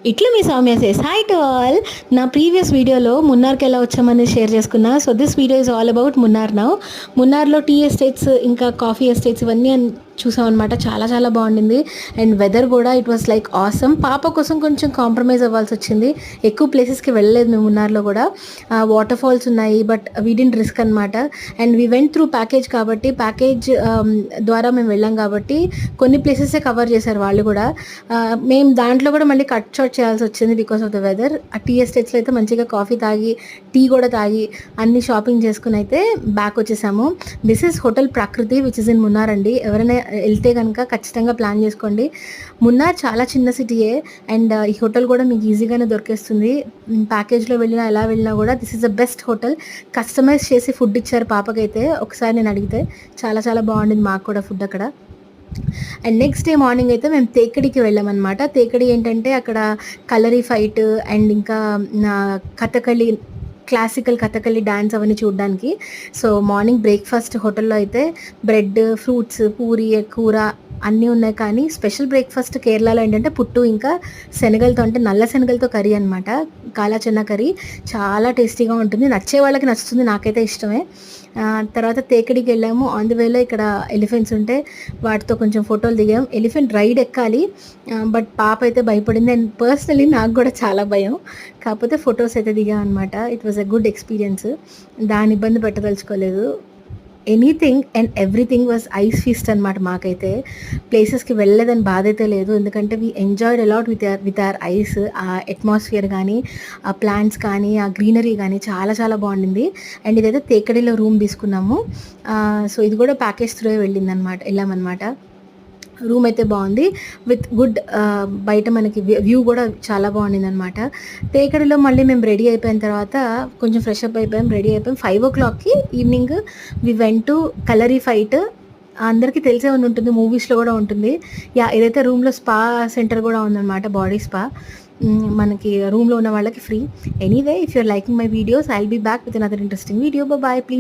ఇట్లా మీ Soumya says hi to all. నా ప్రీవియస్ వీడియోలో మున్నార్కి ఎలా వచ్చామని షేర్ చేసుకున్నా. So this video is all about Munnar now. మున్నార్లో టీ ఎస్టేట్స్ ఇంకా కాఫీ ఎస్టేట్స్ ఇవన్నీ చూసాం అనమాట. చాలా చాలా బాగుండింది. అండ్ వెదర్ కూడా ఇట్ వాస్ లైక్ ఆసమ్. పాప కోసం కొంచెం కాంప్రమైజ్ అవ్వాల్సి వచ్చింది. ఎక్కువ ప్లేసెస్కి వెళ్ళలేదు మేము మున్నార్లో కూడా. వాటర్ ఫాల్స్ ఉన్నాయి బట్ వీ డింట్ రిస్క్ అనమాట. And we went through package కాబట్టి ప్యాకేజ్ ద్వారా మేము వెళ్ళాం కాబట్టి కొన్ని ప్లేసెసే కవర్ చేశారు వాళ్ళు కూడా. మేము దాంట్లో కూడా మళ్ళీ కట్ షార్ట్ చేయాల్సి వచ్చింది బికాస్ ఆఫ్ ద వెదర్. ఆ టీ ఎస్టేట్స్లో అయితే మంచిగా కాఫీ తాగి టీ కూడా తాగి అన్ని షాపింగ్ చేసుకుని అయితే బ్యాక్ వచ్చేసాము. దిస్ ఈస్ హోటల్ ప్రకృతి విచ్ ఇస్ ఇన్ మున్నార్ అండి. ఎవరైనా వెళ్తే కనుక ఖచ్చితంగా ప్లాన్ చేసుకోండి. మున్నార్ చాలా చిన్న సిటీయే అండ్ ఈ హోటల్ కూడా మీకు ఈజీగానే దొరికేస్తుంది. ప్యాకేజ్లో వెళ్ళినా ఎలా వెళ్ళినా కూడా this is the best hotel. Customize చేసి ఫుడ్ ఇచ్చారు పాపకైతే. ఒకసారి నేను అడిగితే చాలా చాలా బాగుండింది మాకు కూడా ఫుడ్ అక్కడ. అండ్ నెక్స్ట్ డే మార్నింగ్ అయితే మేము తేకడికి వెళ్ళామన్నమాట. తేకడి ఏంటంటే అక్కడ కలరీ ఫైట్ అండ్ ఇంకా కథకళి, క్లాసికల్ కథకళి డ్యాన్స్ అవన్నీ చూడడానికి. సో మార్నింగ్ బ్రేక్ఫాస్ట్ హోటల్లో అయితే బ్రెడ్, ఫ్రూట్స్, పూరి, కూర అన్నీ ఉన్నాయి. కానీ స్పెషల్ బ్రేక్ఫాస్ట్ కేరళలో ఏంటంటే పుట్టు ఇంకా శనగలతో, అంటే నల్ల శనగలతో కర్రీ అనమాట. కాలా చెన్నా కర్రీ చాలా టేస్టీగా ఉంటుంది. నచ్చే వాళ్ళకి నచ్చుతుంది, నాకైతే ఇష్టమే. తర్వాత తేకడికి వెళ్ళాము. ఆన్ ది వేలో ఇక్కడ ఎలిఫెంట్స్ ఉంటే వాటితో కొంచెం ఫోటోలు దిగాం. ఎలిఫెంట్ రైడ్ ఎక్కాలి బట్ పాప అయితే భయపడింది. అండ్ పర్సనలీ నాకు కూడా చాలా భయం. కాకపోతే ఫొటోస్ అయితే దిగాం అనమాట. It was a good experience. దాని ఇబ్బంది పెట్టదలుచుకోలేదు. Anything and everything was eyes feast అనమాట. మాకైతే ప్లేసెస్కి వెళ్ళలేదని బాధ అయితే లేదు, ఎందుకంటే we enjoyed a lot with our eyes. ఆ అట్మాస్ఫియర్ కానీ, ఆ ప్లాంట్స్ కానీ, ఆ గ్రీనరీ కానీ చాలా చాలా బాగుండింది. అండ్ ఇదైతే తేకడిలో రూమ్ తీసుకున్నాము. సో ఇది కూడా ప్యాకేజ్ త్రూ వెళ్ళామన్నమాట. రూమ్ అయితే బాగుంది విత్ గుడ్, బయట మనకి వ్యూ కూడా చాలా బాగుండింది అనమాట. తేకడిలో మళ్ళీ మేము రెడీ అయిపోయిన తర్వాత కొంచెం ఫ్రెష్ అప్ అయిపోయాం, రెడీ అయిపోయాం. 5 o'clockకి evening we went to Kalari fight. అందరికీ తెలిసే ఉంటుంది, మూవీస్లో కూడా ఉంటుంది. ఇదైతే రూమ్లో స్పా సెంటర్ కూడా ఉందన్నమాట, బాడీ స్పా. మనకి రూమ్లో ఉన్న వాళ్ళకి free. Anyway, if your liking my videos I will be back with another interesting video. Bye. Please